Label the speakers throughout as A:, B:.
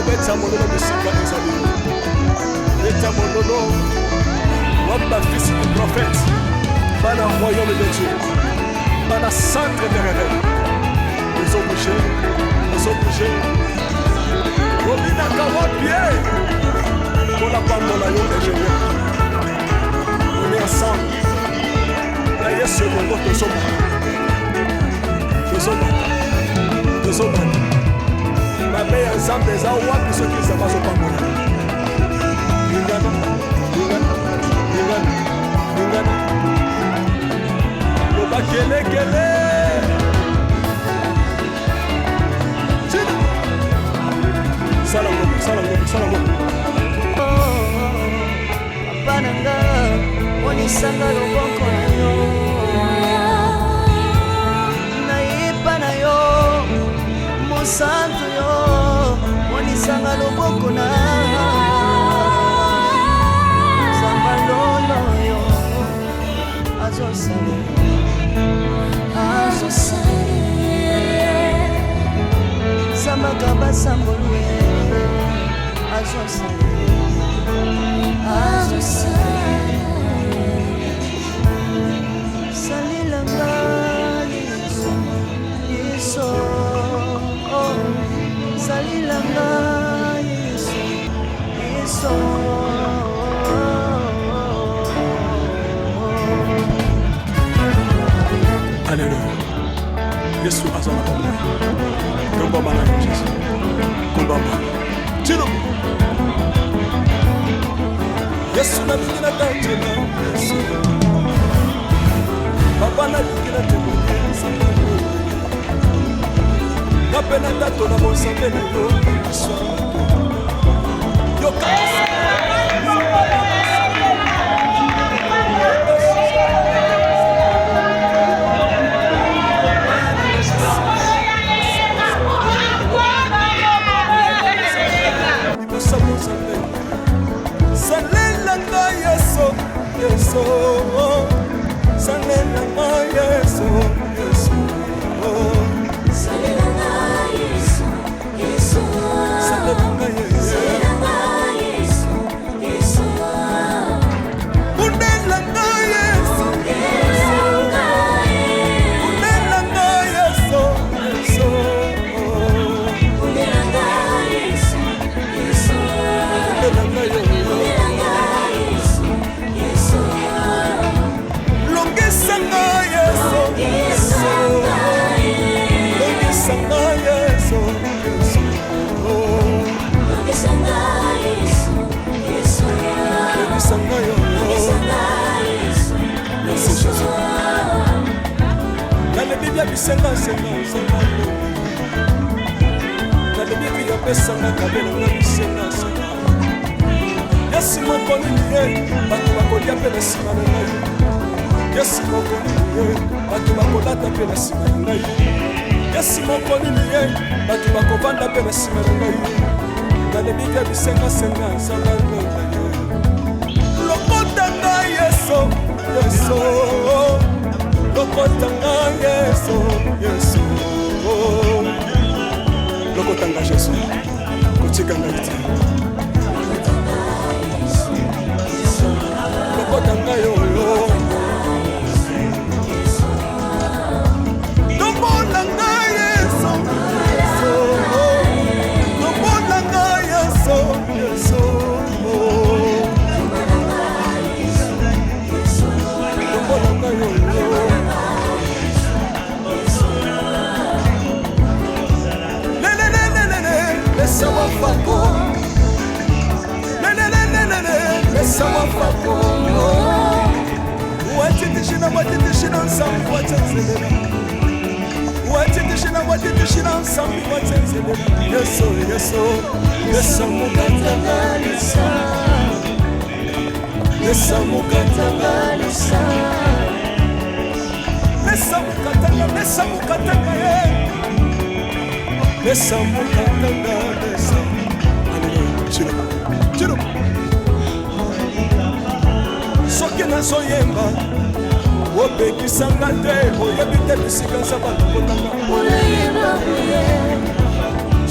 A: beta mololo bisika ezali. Beta mololo. Wamba fils du prophète. Bana royaume de Dieu. Bana centre de réveil. Ils ont bougé. Ils ont bougé. Robina Kawapié. Pour la part de la yoke ingénieur. On est ensemble. Là, il y a ce moment de son monde. De son monde. Ma mère ensemble des aouas, puis ceux qui savent pas se pambola. Lingana. Loba kele. Salam.
B: Apananga, onisanga loboko na yo. Naipa na yo, mosantu yo, onisanga loboko na Zambalolo yo, azosale. Samaka sambolwe, azosale. Salilanga Yesu, salilanga Yesu.
A: Alléluia. Yesu azala kombe. Komba bana Yesu. Komba bana. Tino. Yesu na bikina tajena. Yesu. Papa na bikina tajena. Kapena tato na bonsambe na yo. Yo kasi.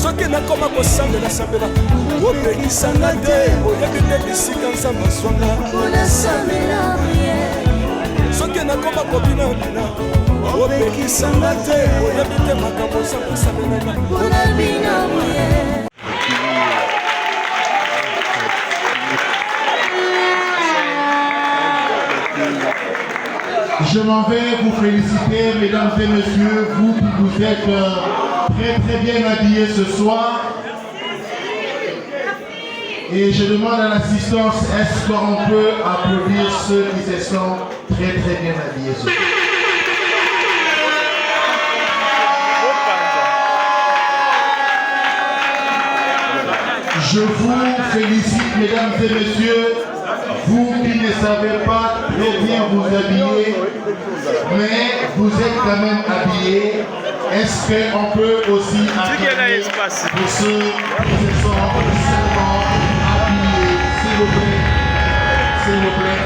A: soki nakoma kosambela sambela opekisanga te oyebi te bisika nzambe aswanga soki nakoma kobinabina opekisanga te oyebi te makambo nzambe asambelanga.
C: Je m'en vais vous féliciter, mesdames et messieurs, vous qui vous êtes très bien habillés ce soir. Et je demande à l'assistance, est-ce qu'on peut applaudir ceux qui se sont très bien habillés ce soir? Je vous félicite, mesdames et messieurs, vous qui ne savez pas très bien vous habiller, mais vous êtes quand même habillés. Est-ce qu'on peut aussi acclamer pour ceux qui se sont seulement habillés? S'il vous plaît. S'il vous plaît.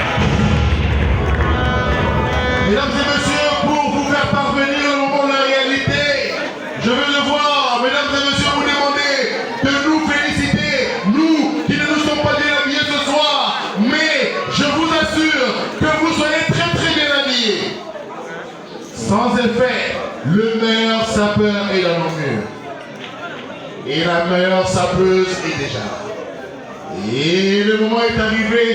C: Mesdames et messieurs, pour vous faire parvenir au moment de la réalité, je veux le voir, mesdames et messieurs, vous demander de nous féliciter, nous qui ne nous sommes pas bien habillés ce soir, mais je vous assure que vous soyez très bien habillés. Sans effet, le meilleur sapeur est dans nos murs. Et la meilleure sapeuse est déjà là. Et le moment est arrivé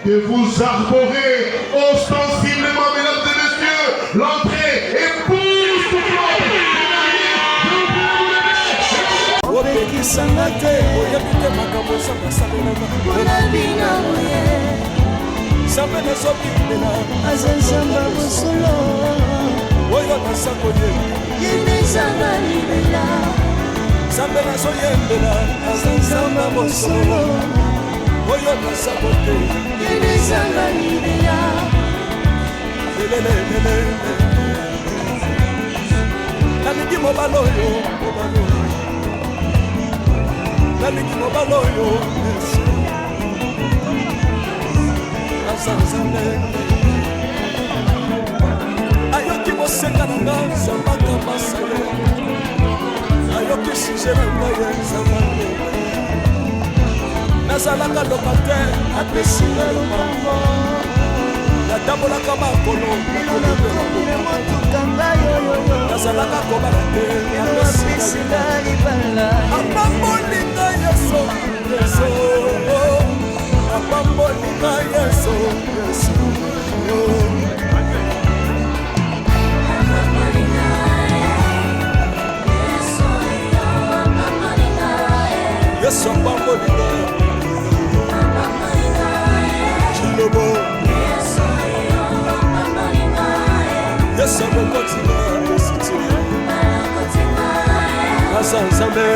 C: de vous arborer ostensiblement, mesdames et messieurs, l'entrée est
A: opekisanga te oyebi te makambo nzambe asalelanga nzambe nazobimela
B: aza nzambe mosolo
A: oyo naza koyeba
B: ezanga libela
A: nzambe nazoyembela
B: aza nzambe mosolo
A: oyo naza koteya
B: ezanga libela
A: lelelelele nalingi mobala oyo nalingi mobala oyo aza nzambe ayoki bosenga na nga nzambaka masa ye ayoki suje na ngai nzambaka nazalaka lokater apesinga lobango natambolaka makolo nazalaka kobala te
B: apesinga libala
A: apambolinga yeso yeso apambolinga yeso yeso yeso apambolinga chilobo yeso akokotinga esiti asa nzambe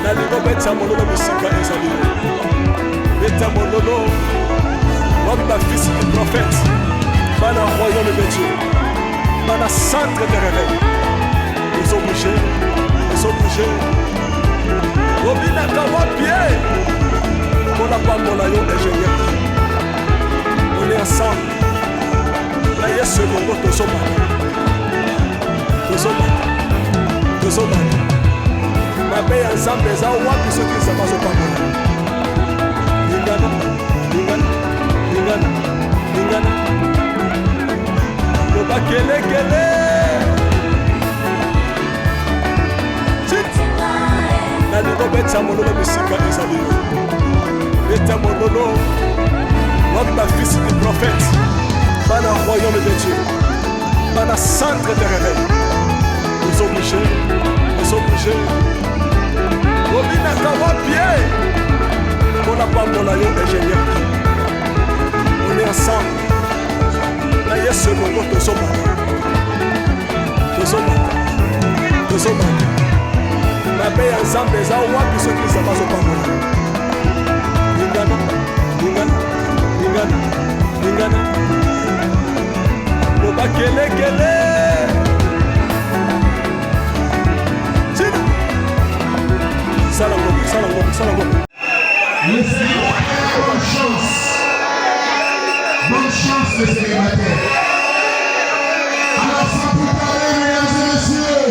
A: nalingo beta mololo bisika ezali beta mololo wami bafisi du prophète bana royaume de Dieu bana centre de réveil ezobouge obinaka wapie mpona pambola yo ingénieur on est ensemble na yesu elongo tozobana mabe ya nzambe eza wapi soki nzambe azopambola lingana lobakelekele nalingo beta mololo bisika ezali beta mololo wami bafisi du prophète bana royaume de Dieu bana centre de réveil ezobouge obinaka wapie mpona pambola yo ingénieur on est ensemble na yesu elongo tozobana mabe ya nzambe eza wapi soki nzambe azopambola lingana lobakelekele sala ngombe
C: bonne chance les célibataires. Alors sans plus tarder, mesdames et messieurs,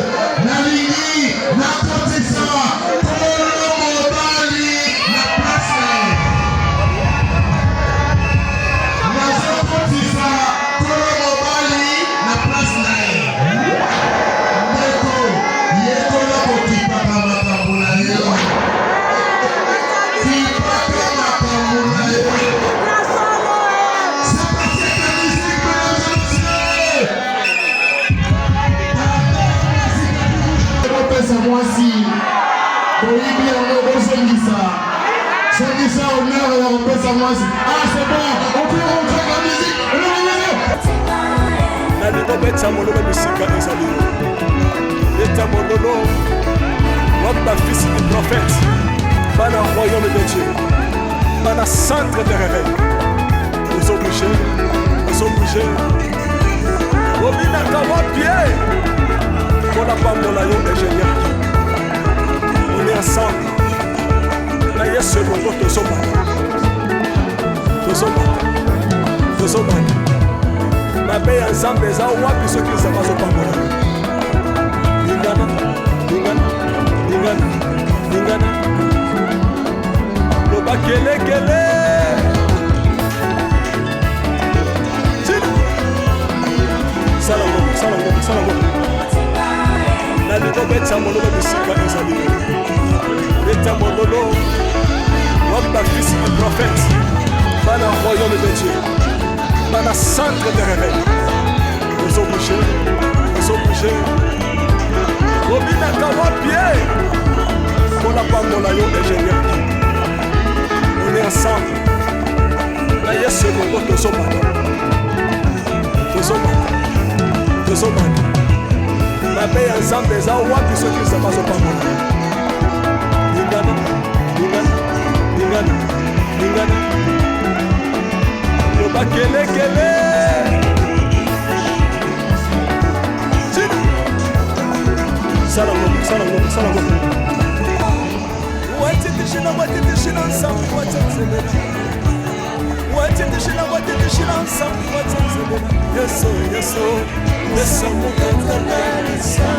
C: kopesa mwasi boyibi yango bosengisa sengisa honneur ya kopesa mwasi. Ah, c'est bon, on peut rentrer la musique.
A: nalingo betya mololo bisika ezali betya mololo wami bafisi du prophète bana royaume de Dieu bana centre de réveil ozobouge obinaka wapie mpona pambola yo ingénieur. On est ensemble na yesu elongo tozobana mabe ya nzambe eza wapi soki nzambe azopambola lingana loba kelekele sala ngombe nalingo betya mololo bisika ezali betya mololo wami bafisi du prophète bana royaume de Dieu bana centre de réveil ozobouge obinaka wapie mpona pambola yo ingénieur. On est ensemble na yesu elongo tozobana mabe ya nzambe eza wapi soki nzambe azopambola lingana loba kelekele sala ngombe watitishina nsambu watanzelela yesu mukatangalisa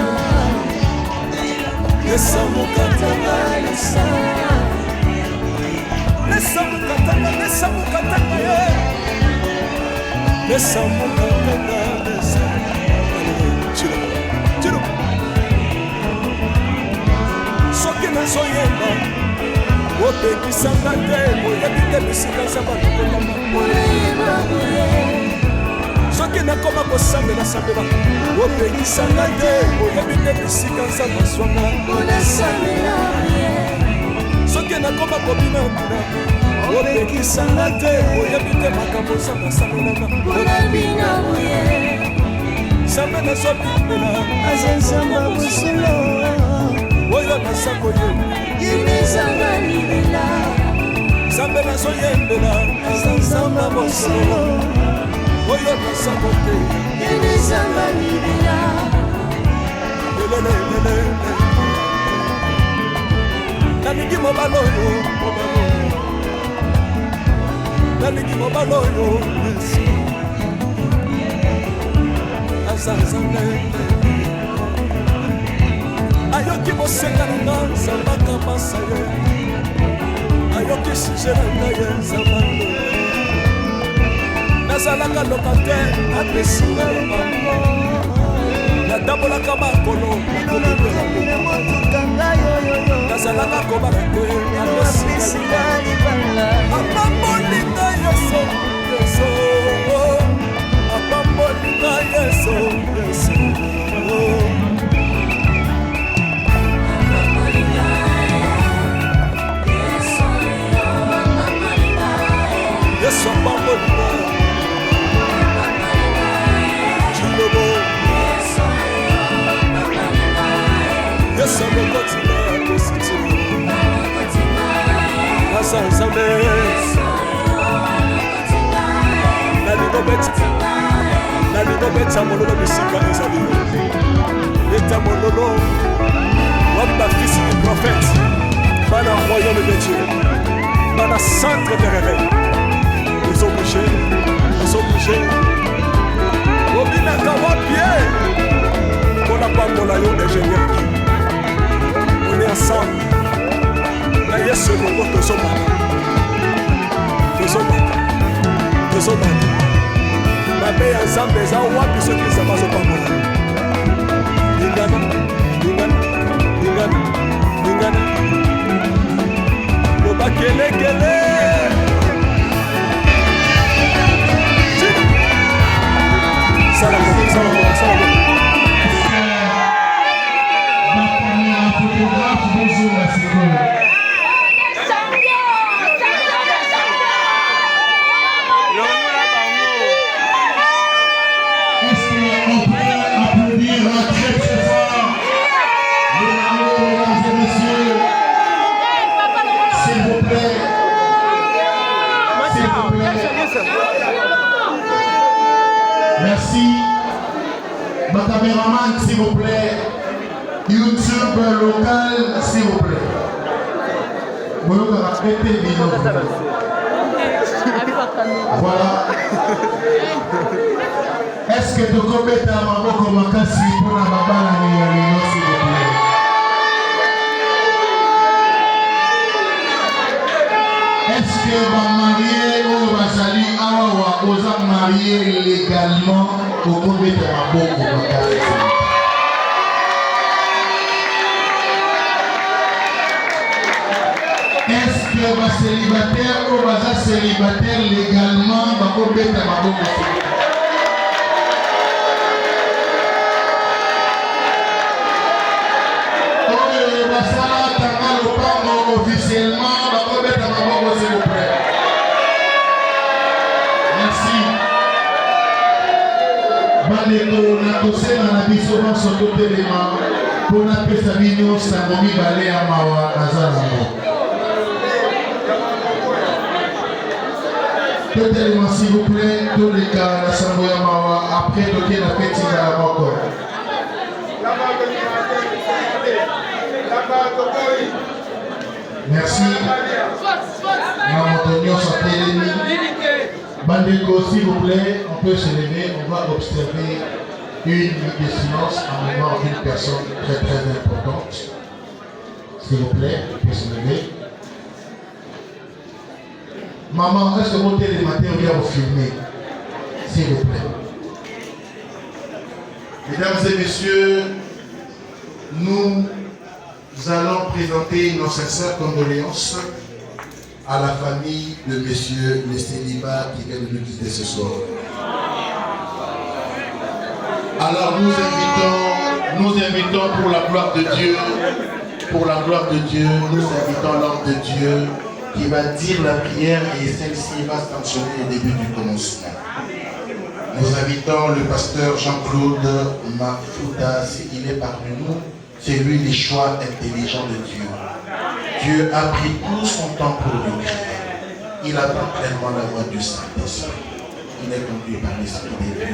A: soki nazoyemba opekisanga te oyebi te bisika nzambe akokotama soki nakoma kosambela opekisanga te oyebi te bisika nzambe aswanga soki nakoma kobinabina opekisanga te oyebi te makambo nzambe asambelaka nzambe nazobimela
B: azenzamba bosolo
A: oyo naza koyeba nzambe nazoyembela azenzamba bosolo oyo naza koteya nalingi mobala oyo azanzanga ayoki bosenga na nga nzambaka masa ye ayoki suje na nga ye nzambando nazalaka lokate apesinga lobango natambolaka makolo nazalaka kobala te apesinga apambolinga yeso apambolinga yeso yesu apambolinga chilobo yesu amokotinga akositilo asa nzambe nalingo betya mololo bisika ezali betya mololo wami bafisi du prophète bana royaume de Dieu bana centre de réveil ozobouge obinaka wapie mpona pambola yo ingénieur. On est ensemble na yesu elongo tozobana mabe ya nzambe eza wapi soki nzambe azopambola lingana loba kelekele sala
C: photographe, bonjour, merci beaucoup. Est-ce qu'on peut applaudir très très fort les amours, mesdames et messieurs? S'il vous plaît. S'il vous plaît. Merci. Ma caméraman, s'il vous plaît. YouTube local, s'il vous plaît. Voilà. Est-ce que tu peux mettre un maboko makasi pour la babala s'il vous plaît? Est-ce que va marier ou va salir awa osa marier légalement pour qu'on mette un maboko makasi? Est-ce que va célibataire ou va célibataire légalement va qu'on mette un maboko makasi? Officiellement, s'il vous plaît. Merci. Bandeko na kosema na biso nyonso totelema mpona pesa bino sango mibale ya mawa naza nango. Totelema s'il vous plaît, toleka na sango ya mawa après toke na petinga ya moko. Merci. Bandeko, s'il vous plaît, on peut se lever, on va observer une minute de silence en mémoire d'une personne très très importante. S'il vous plaît, on peut se lever. Maman, est-ce que vous avez des matériaux pour filmer? S'il vous plaît. Mesdames et messieurs, nous allons présenter nos sincères condoléances à la famille de monsieur le célibat qui vient de nous quitter ce soir. Alors nous invitons pour la gloire de Dieu, nous invitons l'homme de Dieu qui va dire la prière et celle-ci va sanctionner le début du commencement. Nous invitons le pasteur Jean-Claude Mafouda, s'il est parmi nous. C'est lui le choix intelligent de Dieu. Dieu a pris tout son temps pour le créer. Il attend pleinement la voix du Saint-Esprit. Il est conduit par l'Esprit de Dieu.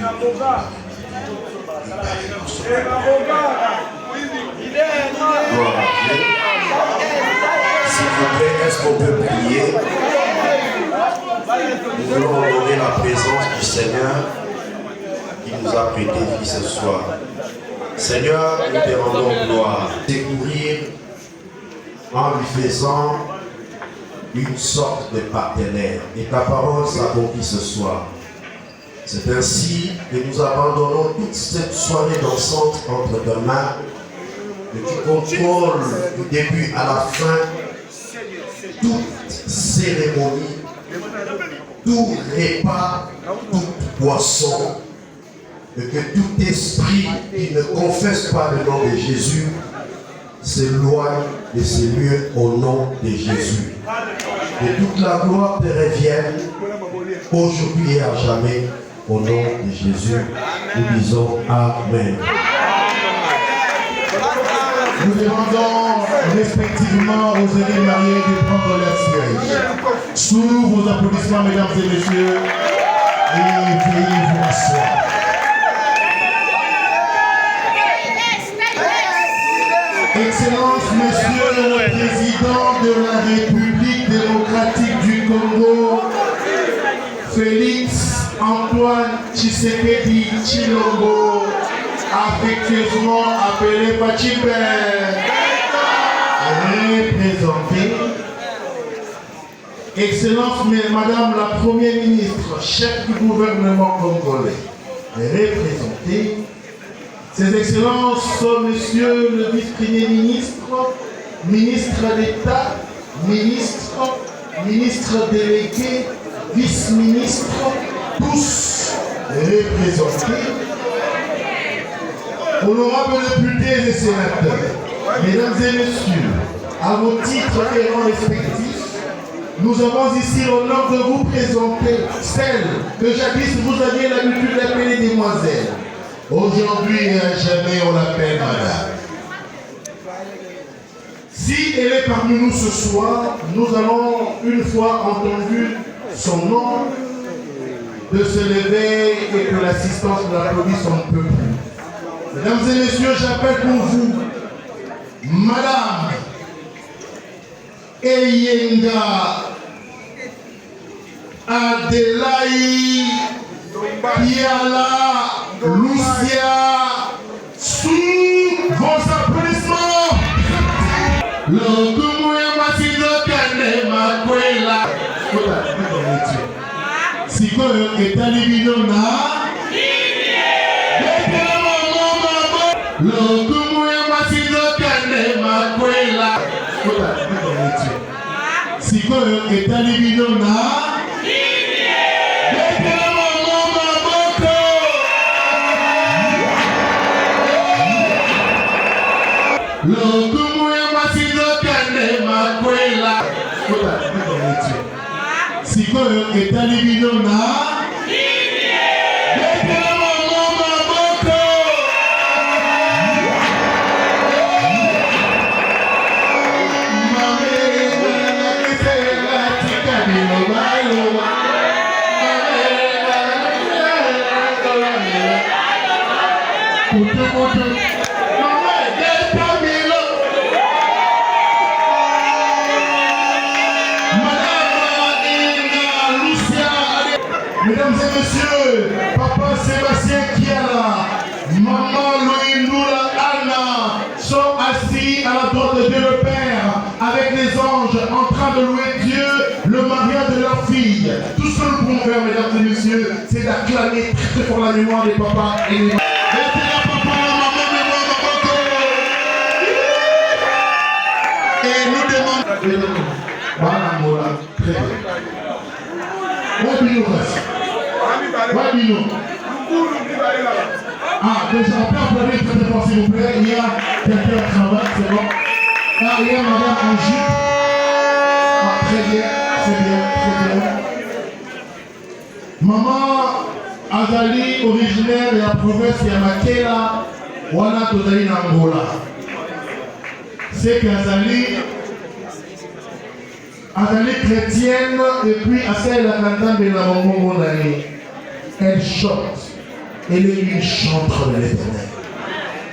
D: Gloire à Dieu. S'il vous plaît, est-ce qu'on peut prier? Nous voulons honorer la présence du Seigneur qui nous a prêté vie ce soir. Seigneur, nous te rendons gloire. Découvrir en lui faisant une sorte de partenaire. Et ta parole s'accomplit ce soir. C'est ainsi que nous abandonnons toute cette soirée dansante entre tes mains. Que tu contrôles du début à la fin toute cérémonie, tout repas, toute boisson. Et que tout esprit qui ne confesse pas le nom de Jésus s'éloigne de ces lieux au nom de Jésus. Que toute la gloire te revienne aujourd'hui et à jamais au nom de Jésus. Nous disons Amen.
C: Nous demandons respectivement aux aînés mariés de prendre leur siège. Sous vos applaudissements, mesdames et messieurs, et veuillez vous asseoir. Excellence, Monsieur le Président de la République démocratique du Congo, Félix Antoine Tshisekedi Tshilombo, affectueusement appelé Pachibé, représenté. Excellence, Madame la Première ministre, chef du gouvernement congolais, représenté. Ses Excellences, Monsieur le Vice-Premier ministre, ministre d'État, ministre délégué, vice-ministre, tous représentés. Honorables députés et sénateurs, Mesdames et messieurs, à vos titres et rangs respectifs, nous avons ici l'honneur de vous présenter celle que jadis vous aviez l'habitude d'appeler demoiselle. Aujourd'hui et à jamais, on l'appelle madame. Si elle est parmi nous ce soir, nous allons, une fois entendu son nom, de se lever et que l'assistance de l'applaudisse un peu plus. Mesdames et messieurs, j'appelle pour vous Madame Eyenga Adelaï Piala Lucia, sous vos applaudissements. Sikoyo etali bino na lokumu ya mwasi nzokande makwela. Sikoyo etali bino na lokumu ya mwasi nzokande makwela. Sikoyo etali bino na Mesdames et messieurs, Papa Sébastien Kiala, Maman Loïndoula Anna sont assis à la droite de Dieu le Père avec les anges en train de louer Dieu, le mariage de leur fille. Tout ce que nous pouvons faire, mesdames et messieurs, c'est d'acclamer très fort la mémoire des papas et des mamans. Et nous demandons. Voilà, très bien. Ah, déjà, on peut applaudir très fort s'il vous plaît. Il y a quelqu'un au travail, c'est bon. Ah, il y a madame en jupe. Ah, très bien, c'est bien, très bien. Maman Azali, originaire de la province de Makela, Wana Tozali Nangola. C'est qu'Azali chrétienne et puis à celle la cantante de la maman elle chante. Elle est une chantre de l'éternel.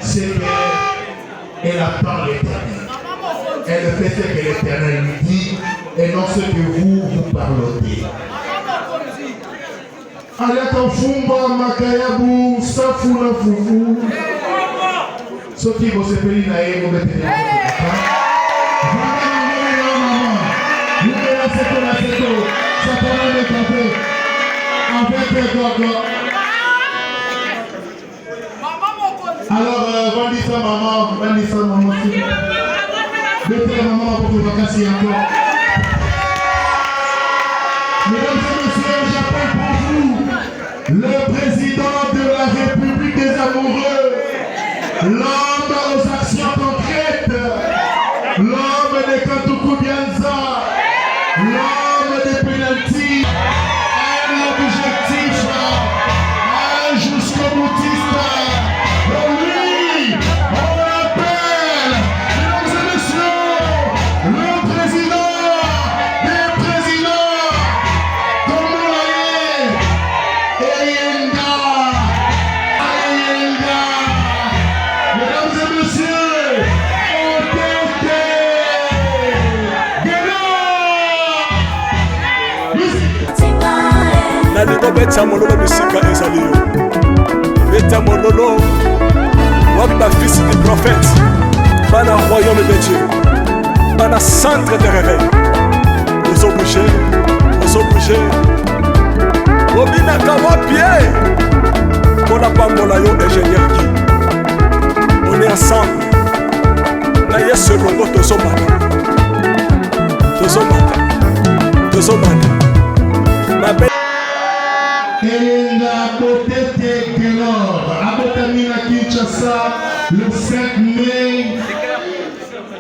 C: C'est qu'elle attend l'éternel. Elle fait ce que l'éternel lui dit et non ce que vous parlez. Aleta fumba makayabu safuna fufu. Soki vous sepeli na ye vous mettez alors, vendis-ça maman, s'il vous plaît. Mettez la maman pour vos vacances encore. Mesdames et messieurs, j'appelle pour vous le président de la République des Amoureux, l'homme aux actions concrètes, l'homme de Kantoukou Bianza, l'homme des pénaltys, un objectif, un jusqu'au boutiste. Oui, on l'appelle, mesdames et messieurs, le président des présidents, Tomolaye, Eyenga, mesdames et messieurs, Otete,
A: nalingo beta mololo bisika ezali yo beta mololo wapi bafisi du prophète bana royaume de Dieu bana centre de réveil ozobouge obinaka wapie mpona pambola yo ingénieur Guy. On est ensemble na yesu elongo tozomata mabe
C: Eyenga Botete Gelor, Abotamina Kinshasa, le 5 mai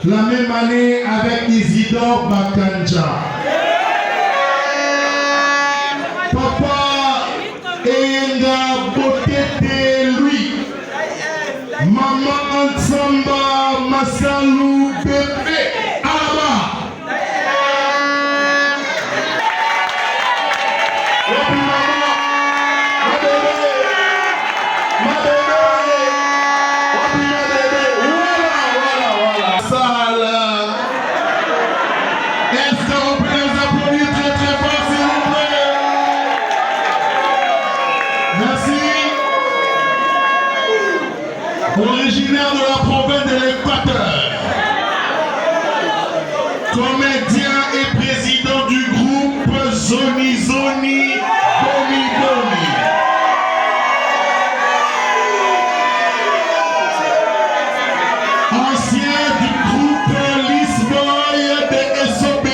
C: La même année avec Isidore Bakanja. Papa Enga Botete lui. Maman Samba Masalou Bébé Alaba. Originaire de la province de l'Équateur, comédien et président du groupe Zoni Zoni Bomi Bomi. Ancien du groupe Lisboy de SOB.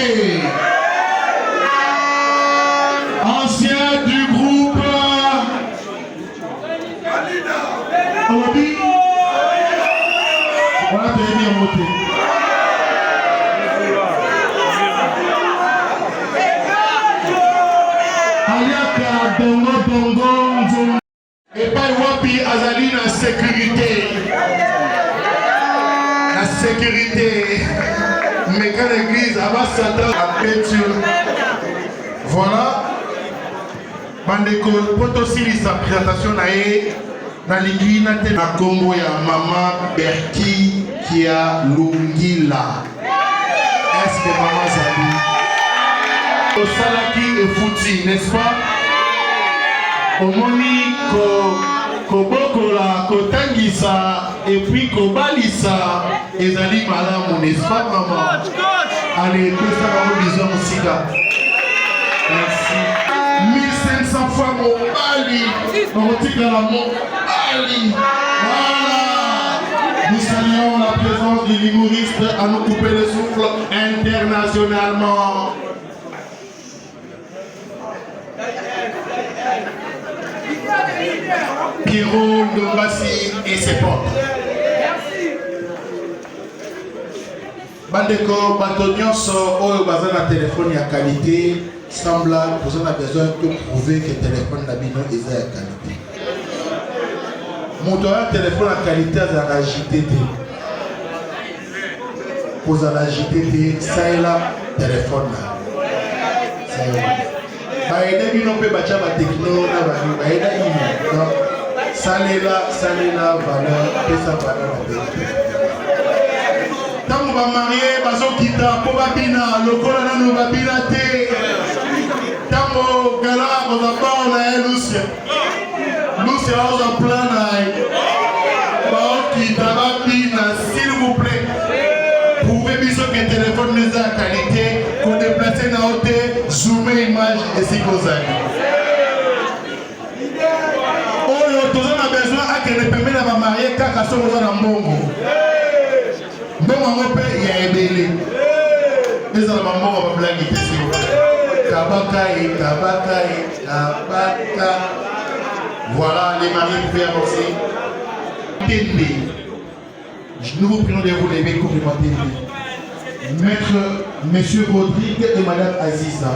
C: Ancien du groupe Obi. Voilà, tu es bien voté. Aliaka Dongo Dongo. Et pas Wapi Azali la sécurité. La sécurité. Mais quand l'église va s'attendre à peinture. Voilà. Bandeko, pour aussi sa présentation na lingi na te na kombo ya Maman Berki Kia Lungila. Est-ce que Maman Zali Osalaki et Fouti, n'est-ce pas? Omoni kobokola kotangisa et puis kobalisa ezali malamu, n'est-ce pas maman? Allez, que ça va vous disons sika. Merci. 1500 fois mon bali, mon tigre la mon bali. Voilà. Nous saluons la présence de l'humoriste à nous couper le souffle internationalement. Pierrot Ndombasi et ses potes. Bandeko, Batonyonso, Oyo Bazana téléphone à qualité, semble que vous avez besoin de prouver que le téléphone d'Abino est à qualité. Mon téléphone à qualité à la JTT. Pour la JTT, ça est là, téléphone là. Ça est là. Baïda bino pe bacha ba techno na ba baïda ino donc salela valeur pesa valeur tango ba marié bazo kita po ba bina lokola na no ba bina te tango gala ba ba na Lucia oza plan na ba kita ba bina s'il vous plaît pouvez biso que téléphone les a qualité qu'on déplacer na hôtel zoomer image et si vous avez oyo toza na besoin akende pembeni na bamarie kaka soki oza na mbongo yango mpe ya ebele ezala bambongo bablagi te si kabaka. Voilà les maris pouvaient avancer. Tende. Nous vous prions de vous lever complémenter. Maître, Monsieur Rodrigue et Madame Aziza,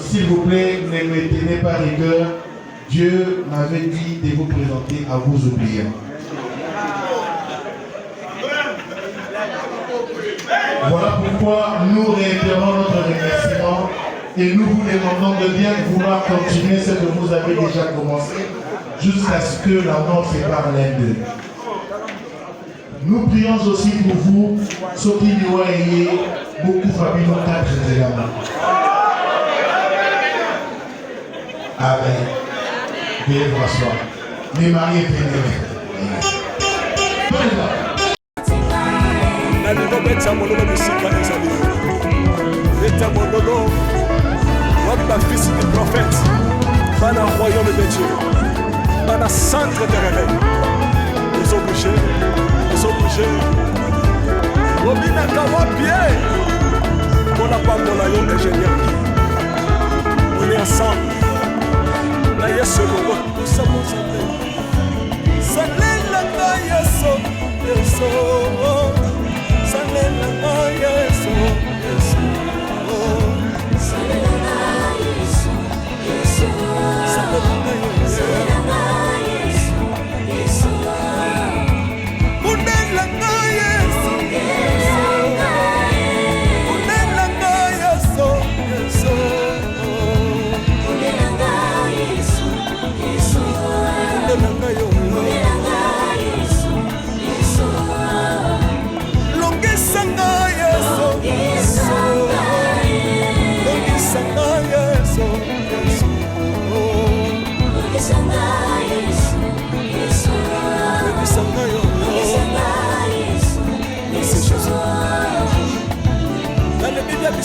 C: s'il vous plaît, ne me tenez pas rigueur. Dieu m'avait dit de vous présenter à vos oubliés. Voilà pourquoi nous réitérons notre remerciement et nous vous demandons de bien vouloir continuer ce que vous avez déjà commencé jusqu'à ce que la mort sépare l'un d'eux. Nous prions aussi pour vous, ceux qui nous ayez beaucoup famille nos 4 éléments. Amen. Bien François. Les mariés vénérés.
A: Fils du prophète, dans le royaume de Dieu, dans le centre de réveil. Ils sont bougés. Robina Kawabie, on n'a pas mon aïe ingénieur. On est ensemble. Là, il y a ce logo. Nous sommes ensemble. C'est l'île de Yeso.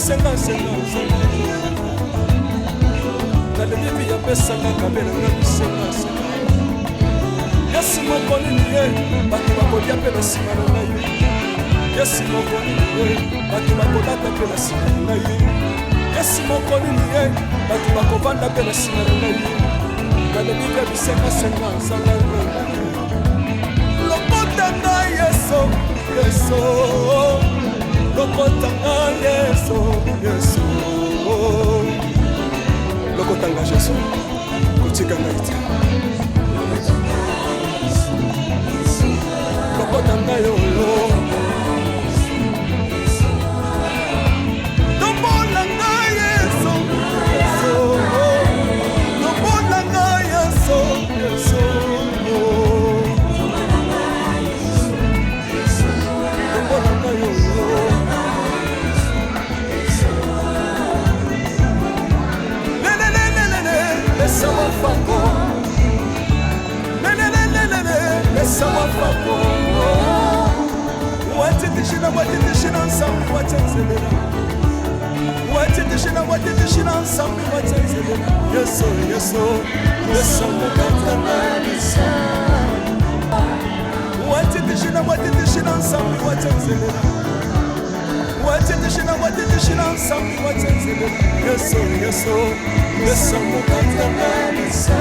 A: bisenga senga nalebi ya pesa kabela na bisenga senga Yesu mokoni niye bato bakolia pe na sima na ye Yesu mokoni niye bato bakolata pe na sima na ye Yesu mokoni niye bato bakovanda pe na sima na ye nalebi ya bisenga senga sanga lokotanga Yesu Yesu lokotanga Yesu Yesu lokotanga Yesu kutika ngaiti lokotanga yo lobolanga Yesu Yesu lobolanga Yesu Yesu lobolanga yo laisse-moi fako laisse-moi fako watitishina nsambi watenzelela watitishina nsambi watenzelela Yesu Yesu Yesu mukatangalisa watitishina nsambi watenzelela watitishina nsambi watenzelela Yesu Yesu Yesu mukatangalisa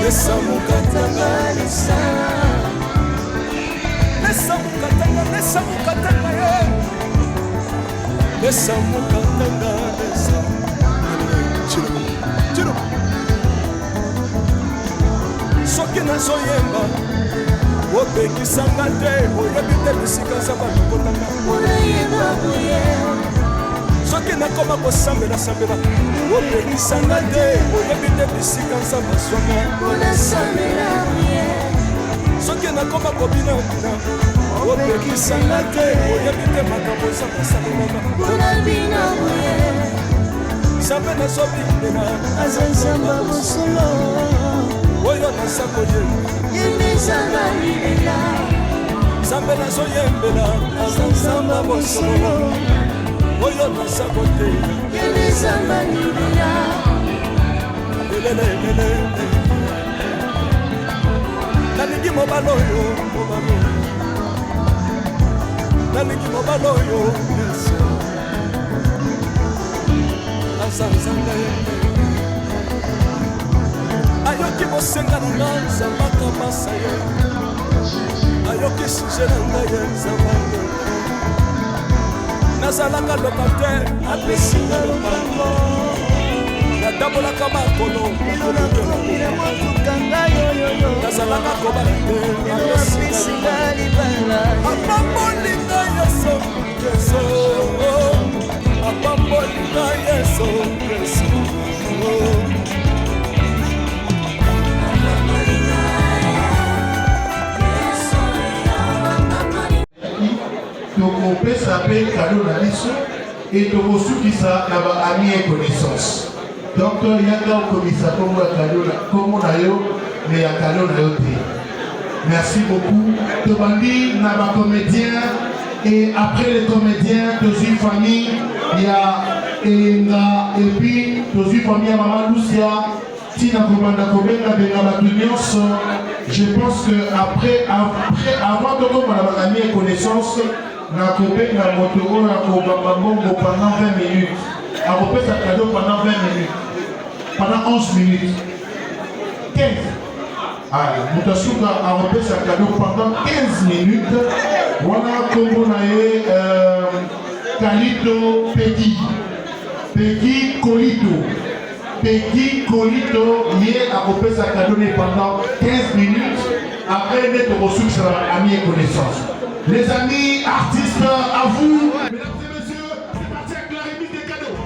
A: Yesu mukatangalisa Yesu mukatangalisa Yesu mukatangalisa Chiro soki nazoyemba opekisanga te oyebi te bisika za bato kotanga soki nakoma kosambela opekisanga te oyebi te bisika za maswanga soki nakoma kobinabina opekisanga te oyebi te makambo za masalelaka nzambe nazobindela
B: azanzamba mosolo
A: oyo nasakoye nzambe nazoyembela azanzamba mosolo oyo nasakote lelelelele nalingi mobala oyo nalingi mobala oyo Yesu azanzanga ayoki bosenga na nga nzambaka masa ye ayoki suje na nga ye nzambanga nazalaka lokatere apesinga lobango natambolaka makolo nazalaka kobala te apesinga libala apambolinga Yesu Yesu apambolinga Yesu Yesu
C: tokopesa mpe kado na biso e tokosukisa na baami ya connaissance donc yaka okomisa kombo na yo me ya kado na yo te merci beaucoup tobandi na bacomédien et après les comédiens tozwi famille ya Elenga et puis tozwi famille ya Mama Lucia tina kobanda kobenga benga bato nyonso je pense que avant tokoma na baami ya connaissance nakobenga moto oyo akobamba mbongo pendant 20 minutes akopesa cadeau pendant 20 minutes pendant 11 minutes 15 moto asuka akopesa cadeau pendant 15 minutes wana kombo na ye Kalito Peggy Kolito ye akopesa cadeau pendant 15 minutes après d'être reçu sur ami et connaissance. Les amis artistes, à vous, mesdames et messieurs, c'est parti avec la remise des cadeaux.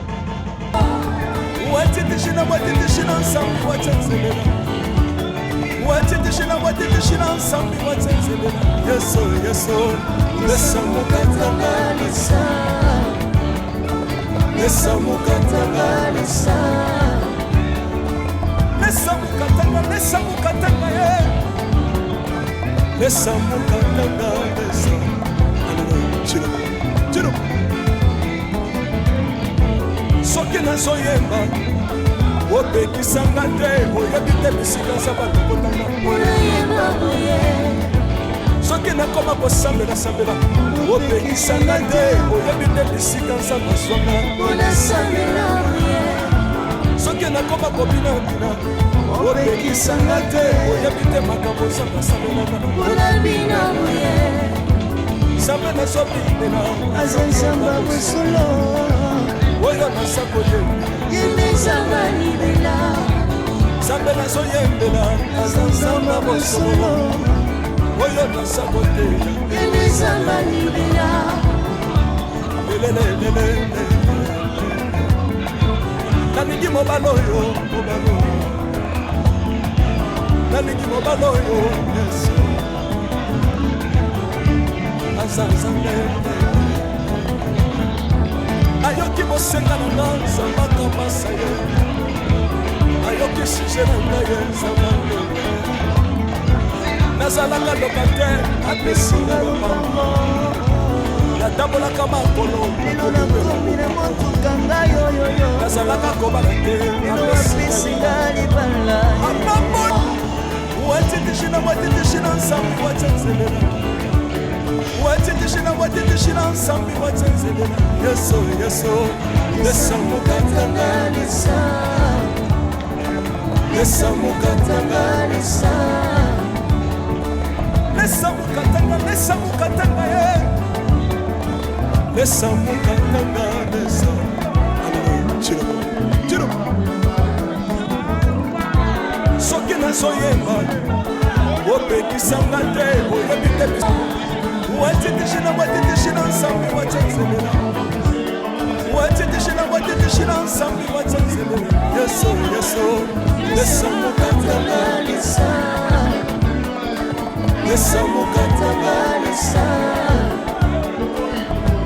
A: nazoyemba opekisanga te oyebi te bisika nzambe alokotanga soki nakoma kosambela opekisanga te oyebi te bisika nzambe azwanga soki nakoma kobinabina opekisanga te oyebi te makambo nzambe asambelaka nzambe nazobinela
B: azanzamba bosolo
A: oyo nasakoye
B: yemezanga libela
A: nzambe nazoyembela
B: azanzamba bosolo
A: oyo nasakote
B: yemezanga libela
A: lelelelele nalingi mobala oyo nalingi mobala oyo yesu azanzambe ayoki bosenga na nga nzambe akamasa ye ayoki suje na nga ye nzambe nazalaka lokatere apesinga lopango natambolaka makolo nazalaka kobala te
B: apesinga libala
A: watitishina watitishina nsambi watsenzelela watitishina watitishina nsambi watsenzelela yeso yeso lesamukatanga lesamukatanga lesamukatanga lesamukatanga ye lesamukatanga lesa chiro soki nazoyemba opekisanga te oyebi te watitishina watitishina nsambi watsenzelela watitishina watitishina nsambi watsenzelela yeso yeso lesamukatanga lesamukatanga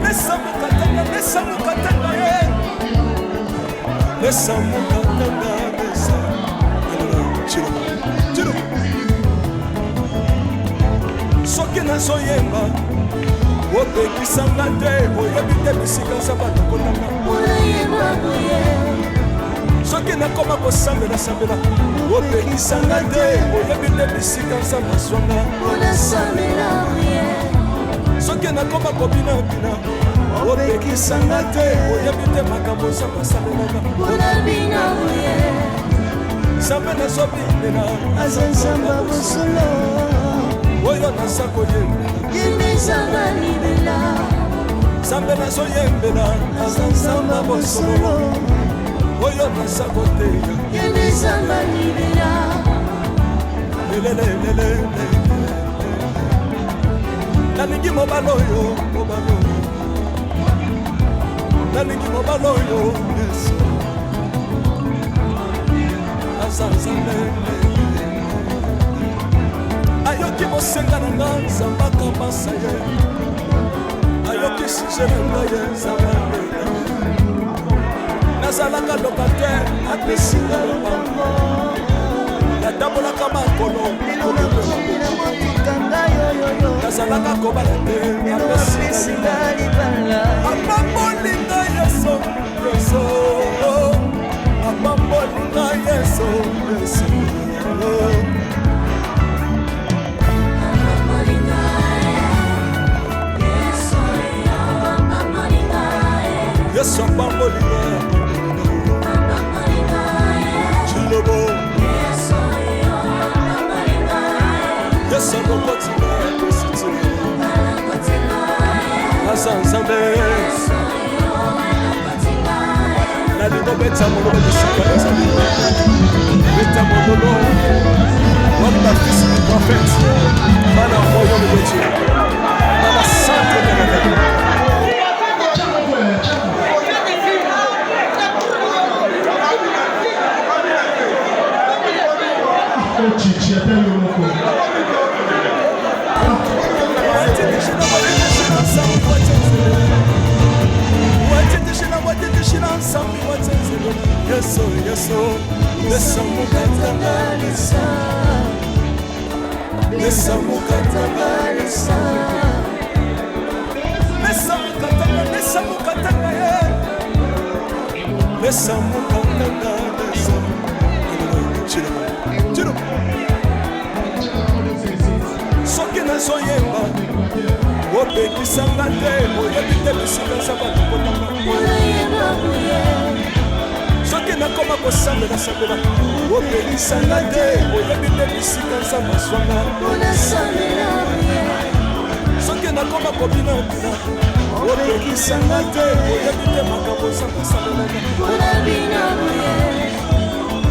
A: lesamukatanga lesamukatanga ye lesamukatanga lesa chiro soki nazoyemba opekisanga te oyebi te bisika nzambe alokotanga soki nakoma kosambela opekisanga te oyebi te bisika nzambe azwanga soki nakoma kobinabina opekisanga te oyebi te makambo nzambe asambelaka nzambe nazobinela
B: azanzamba bosolo
A: oyo naza koyembela
B: yemezanga libela
A: nzambe nazoyembela azanzamba bosolo oyo naza koteya
B: yemezanga libela
A: lelelelele nalingi mobala oyo nalingi mobala oyo yesu azanzambe ayoki bosenga na nga nzambe akamasa ye ayoki suje na nga ye nzambe nazalaka lokatere apesinga lopango natambolaka makolo nazalaka kobala te
B: apesinga libala
A: apambolinga yeso yeso apambolinga yeso yeso yesu apambolinga chilobo yesu akokotinga kositila azanzambe nalingo beta mololo bisika nzambe beta mololo wali bafisi du prophète bana royaume de Dieu bana sainte de la terre. Yeso yeso lesamukatanga lesamukatanga lesamukatanga Lesa mukatanga lesa. Chilo. Soki nazoyemba opekisanga te oyebi te bisika za bato kotanga. Soki nakoma kosambela opekisanga te oyebi te bisika za maswanga. Soki nakoma kobina opekisanga te oyebi te makambo za kosambelanga.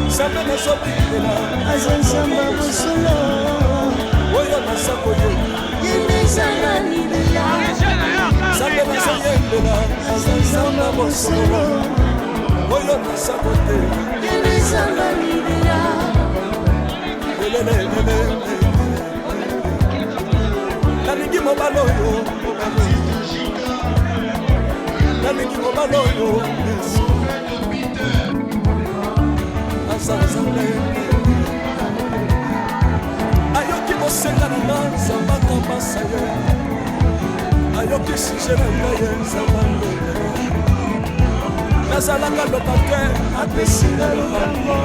A: Nzambe nazobikela
B: azanzamba bosolo
A: oyo naza koyeba
B: yemezanga libela
A: Nzambe nazoyembela
B: azanzamba bosolo
A: oyo naza koteya
B: yemezanga libela
A: nalingi mobala oyo nalingi mobala oyo azanzambe ayoki bosenga na nga nzambaka masa ye ayoki suje na ngai ye nzambango nazalaka lokater apesinga lobango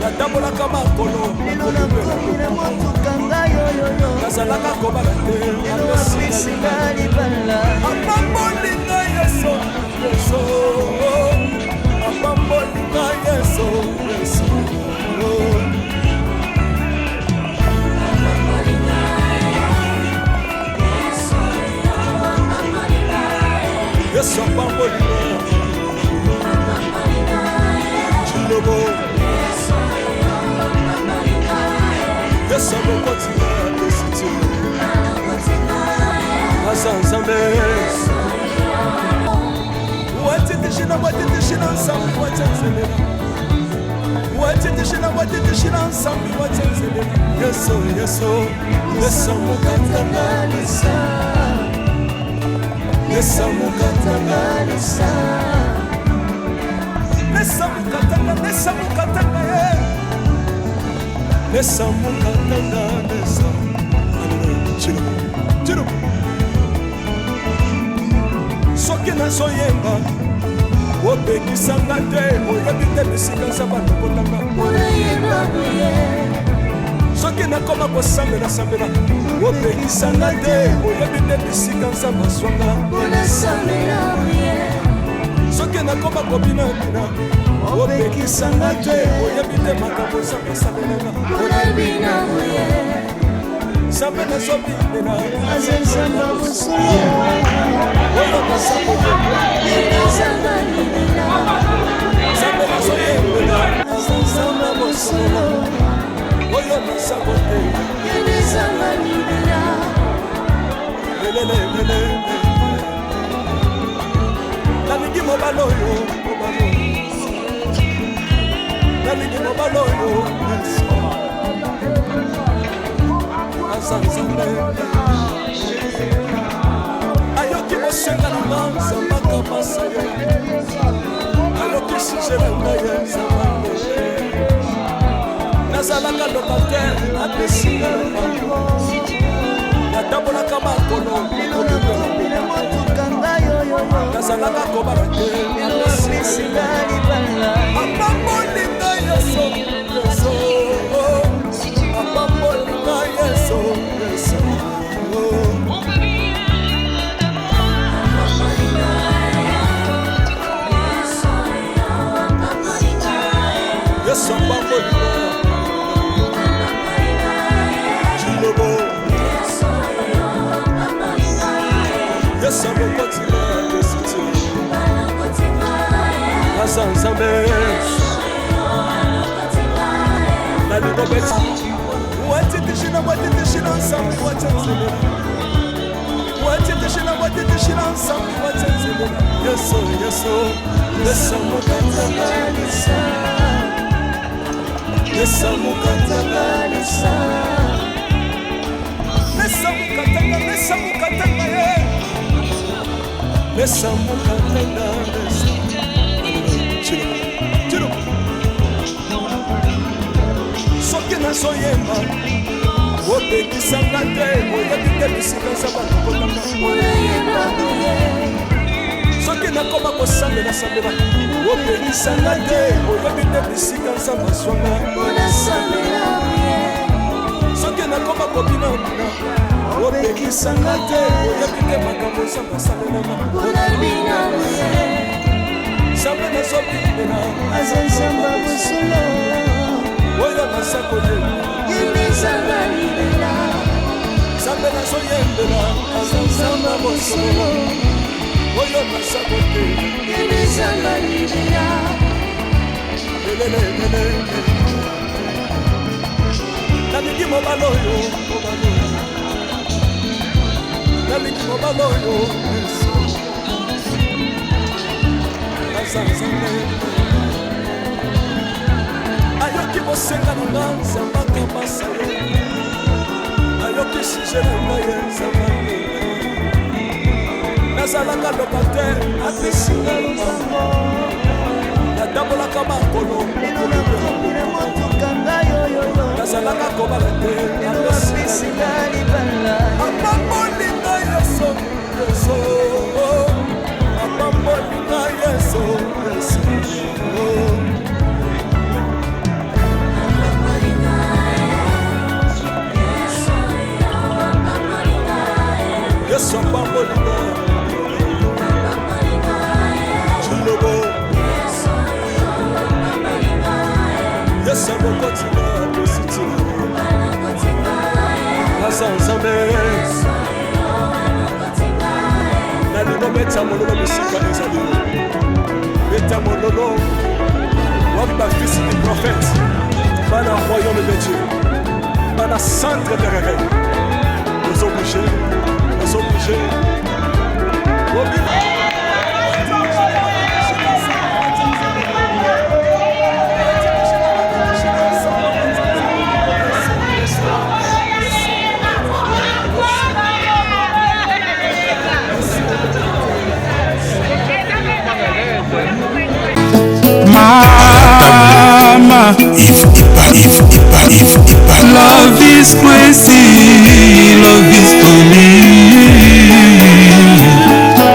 A: natambolaka makolo
B: lelo nakomina motuka ngai oyoyo
A: nazalaka kobala te
B: lelo apesinga libala
A: apambolinga yeso yeso apambolinga yeso yeso yeso apambolinga chilobo yeso abokotinga desiti azanzambe watitishina nsambi watenzelela watitishina nsambi watenzelela yeso yeso mukatanga
B: lesa
A: yeso mukatanga
B: lesa
A: lesa mukatanga ye lesa mukatanga lesa chilo soki nazoyemba opekisanga te oyebi te bisika za bato kotanga soki nakoma kosambela opekisanga te oyebi te bisika za maswanga soki nakoma kobinabina opekisanga te oyebi te makambo za kosambelanga Nzambe nazobikela
B: azanzamba bosolo
A: oyo nasakoyeba
B: yemezanga libela
A: Nzambe nazoyembela
B: azanzamba bosolo
A: oyo nasakoteya
B: yemezanga libela
A: nalingi mobala oyo nalingi mobala oyo azanzambe ayoki bosenga na nga nzambaka masa ye ayoki suje na ngai ye nzambango nazalaka lokater apesinga lobango natambolaka makolo
B: nakomina motuka ngai oyoyo
A: nazalaka kobala te
B: lelo apesinga libala
A: apambolinga yeso yeso apambolinga yeso yeso yeso apambolinga chilobo yeso abokotinga desiti azanzambe nalikobeti watitishina nsambi watenzelela watitishina nsambi watenzelela yeso yeso mukatanga
B: lesa
A: yeso mukatanga
B: lesa
A: lesa mukatanga ye lesa mukatanga lesa chilo soki nazoyemba opekisanga te oyebi te bisika za bato kotanga soki nakoma nakoma kosambela sambela opelisanga te oyebi nde bisika nzambe aswanga soki nakoma kobinabina opekisanga te oyebi nde makambo nzambe asalelanga nzambe nazobinela
B: azanzamba bosolo
A: oyo naza koyebisanga
B: libela
A: nzambe nazoyembela azanzamba bosolo oyo naza koyebisanga libela lelelelele nalingi mobala oyo nalingi mobala oyo azanzambe ayoki bosenga na nga nzambaka masa ye ayoki suje na ngai nzamba nazalaka lokater apesinga lokambo natambolaka makolo nazalaka kobala te
B: apesinga libala
A: apambolinga yeso yeso apambolinga yeso yeso yesu apambolinga chilobo yesu akokotinga positila aza nzambe nalingo beta mololo bisika ezali beta mololo wapi bafisi du prophète bana royaume de dieu bana centre de réveil bouger
E: Mama, love is crazy, love is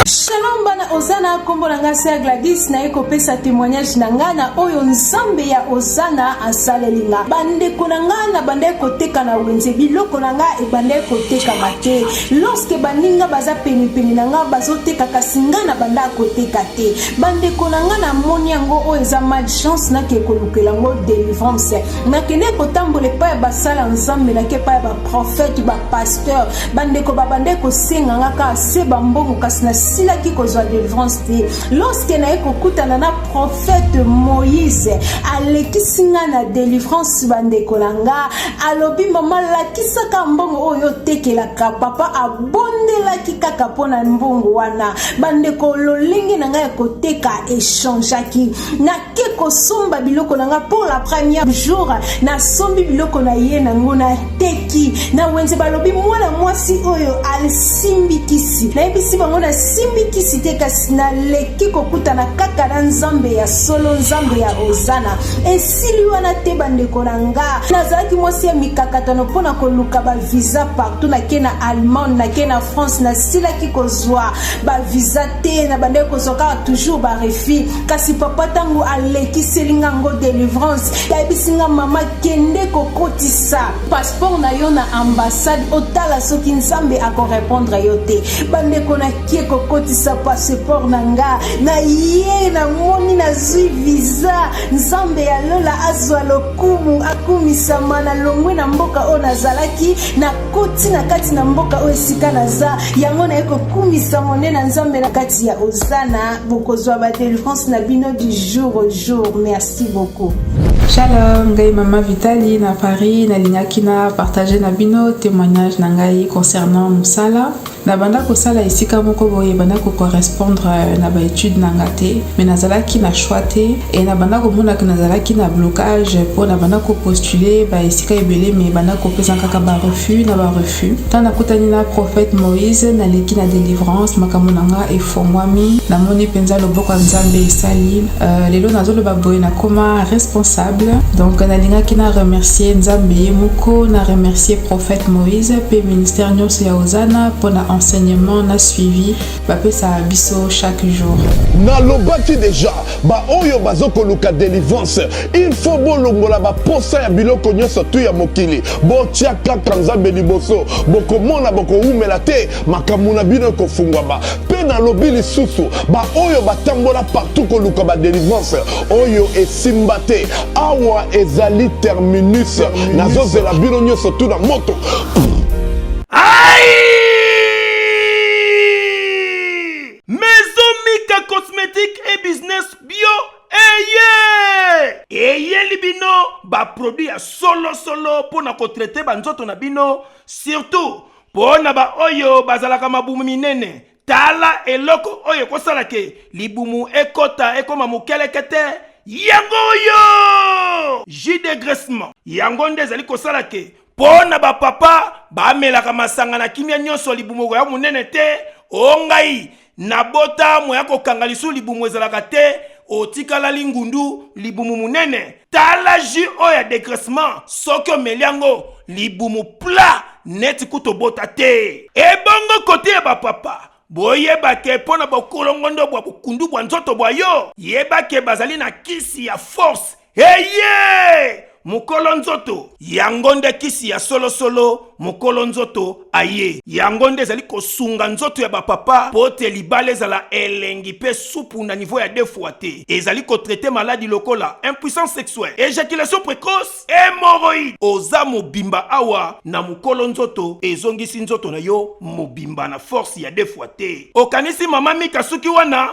F: Shalom bana Osana kombo na ngasi Gladys na eko pesa témoignage na ngana oyo nzambe ya Osana asalelinga bande konanga bande koteka na wenze biloko nanga e bande koteka mate lorsque baninga baza peni nanga bazoteka kasinga na banda koteka te bande konanga na moni yango oyo eza malchance na ke kolukela ngo délivrance na kene kotambole pa basala nzambe na ke pa ba prophète ba pasteur bande ko babande ko senga ngaka se bambongo kasi na sila ki kozwa délivrance te lorsque na ekokutana na prophète Moïse alekisinga na délivrance bande kolanga alobi mama lakisaka mbongo oyo tekelaka papa abondelaki kaka pona mbongo wana bande ko lolingi na ngai koteka échangeaki na ke kosomba biloko na nga pour la première jour na sombi biloko na ye na ngona teki na wenze balobi mwana mwasi oyo alisimbikisi na ebisi bango na simbikisi te kasi na leki kokutana kaka na nzambe ya solo nzambe ya Osana esili wana te bandeko na nga nazalaki mwasi ya mikakatano mpona koluka ba visa partout na ke na Allemagne na ke na France na silaki kozwa ba visa te na bandeko kozwaka toujours ba refi kasi papa tango alekiselinga ngo délivrance yabisinga mama kende kokotisa passeport na yo na ambassade otala soki nzambe ako répondre yo te bandeko na kie kokotisa passeport na nga na ye na moni na zui visa nzambe ya lola azwa lokumu akumisama na longwe na mboka o nazalaki na koti na kati na mboka o esika naza yango na eko kumisa mone na nzambe na kati ya Osana bokozwa ba délivrance na bino du jour au jour. Merci beaucoup.
G: Shalom, ngai Mama Vitali na Paris, na lingaki na partager na bino témoignage na ngai concernant musala. Na banda ko sala isika moko boye banda ko correspondre na ba étude na ngate, mais nazalaki na choité et na banda ko mona que nazalaki na blocage pour na banda ko postuler ba isika ebele mais banda ko pesa kaka ba refus na ba refus. Tant na kutani na prophète Moïse na leki na délivrance makamona nga e fongwami na moni penza loboko nzambe esali lelo nazolo ba boye na koma responsable. Donc na lingaki na remercier nzambe moko na remercier prophète Moïse pe ministère nyonso ya Osana pour na enseignement na suivi bapesa biso chaque jour.
H: Nalobaki déjà ba oyo bazoko luka délivrance il faut bolongola ba posa ya biloko nyonso tu ya mokili botia kaka nzambe liboso bokomona bokoumela te makambo na bino kofungwa ba pe nalobi lisusu ba oyo batambola partout koluka ba délivrance oyo esimba te awa ezali terminus nazozela bino nyonso tu na moto.
A: Maison Mika Cosmétique et Business Bio. Eye libino ba produit ya solo pour na ko traiter ba nzoto na bino surtout pour na ba oyo bazalaka mabumu minene tala eloko oyo kosala ke libumu ekota ekoma mukelekete yango yo jus de graissement yango ndezali kosala ke pona ba papa ba melaka masanga na kimia nyonso libumu ya munene te ongai na bota moya kokanga lisu libumu ezalaka te otikala lingundu libumu munene tala jus oya dégraissement soki omeliango libumu plat neti kuto bota te ebongo kote ya bapapa boyebake mpo na bokolongondo bwa bukundu bwa nzoto bwa yo yebake bazali na kisi ya force eye mukolo nzoto yango nde kisi ya solo mukolo nzoto aye yango nde ezali kosunga nzoto ya bapapa po te libala ezala elengi pe supu na niveau ya 2 fois te ezali kotraite maladi lokola impuissance sexuelle éjaculation précoce hémorroïde oza mobimba awa na mukolo nzoto ezongisi nzoto na yo mobimba na force ya 2 fois te okanisi mama Mika suki wana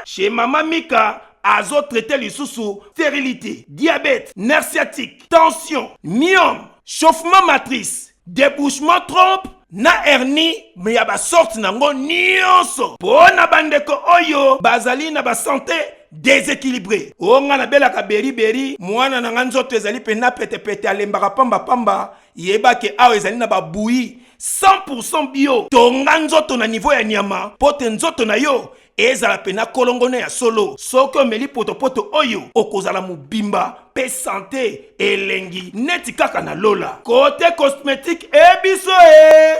A: chez mama Mika azo traité lisusu stérilité, diabète, nerf sciatique, tension, myome, chauffement matrice, débouchement trompe, na hernie, mais ya ba sorte nango nyonso. Pona bandeko oyo bazali na ba santé déséquilibré. Onga na belaka beri mwana na nzoto ezali pena pete alembaka pamba yeba ke awo ezali na ba bouilli 100% bio. Tonga nzoto na niveau ya nyama, pote nzoto na yo ezala pena kolongone ya solo soki omeli potopoto oyo okozala mobimba pe santé elengi neti kaka na lola côté cosmétique ebiso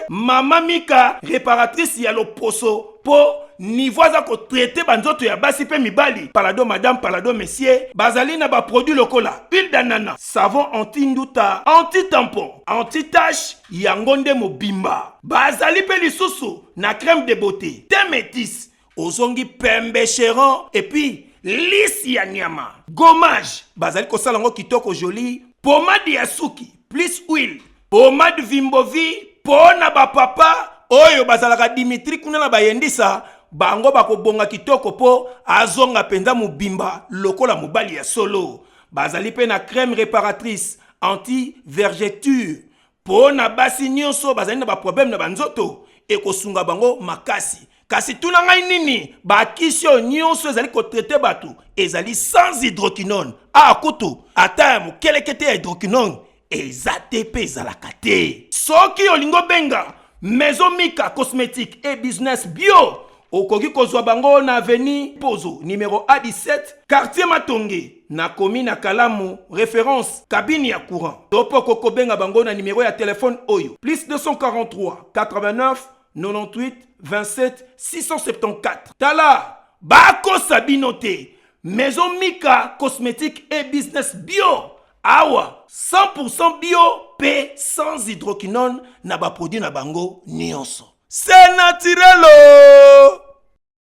A: mama Mika réparatrice ya loposo po niveau za ko traiter banzoto ya basi pe mibali palado madame palado monsieur bazali na ba produit lokola huile d'ananas savon anti-nduta anti-tampon anti-tache yango nde mobimba bazali pe lisusu na crème de beauté thé métis ozongi pembe chéron et puis lisi ya nyama gommage bazali kosala ngo kitoko joli pomade ya suki plus huile pomade vimbovi pona ba papa oyo bazalaka Dimitri kuna na bayendisa bango bakobonga kitoko po azonga penza mobimba lokola mobali ya solo bazali pe na crème réparatrice anti vergeture pona basi nyonso bazali na ba problème na banzoto ekosunga bango makasi kasi tuna ngai nini bakisi oyo nyonso ezali kotraite bato ezali sans hydroquinone akutu ata ya mokelekete ya hydroquinone eza te pe ezalaka te soki olingo benga Maison Mika Cosmétique et Business Bio okoki kozwa bango na avenue Pozo numéro A17 quartier Matonge na commune Kalamu référence cabine ya courant topo koko benga bango na numéro ya téléphone oyo plus 243 89 98 27 674 tala bako sabinote Maison Mika Cosmétique et Business Bio awa 100% bio pe sans hydroquinone na ba produit na bango nyonso c'est naturel.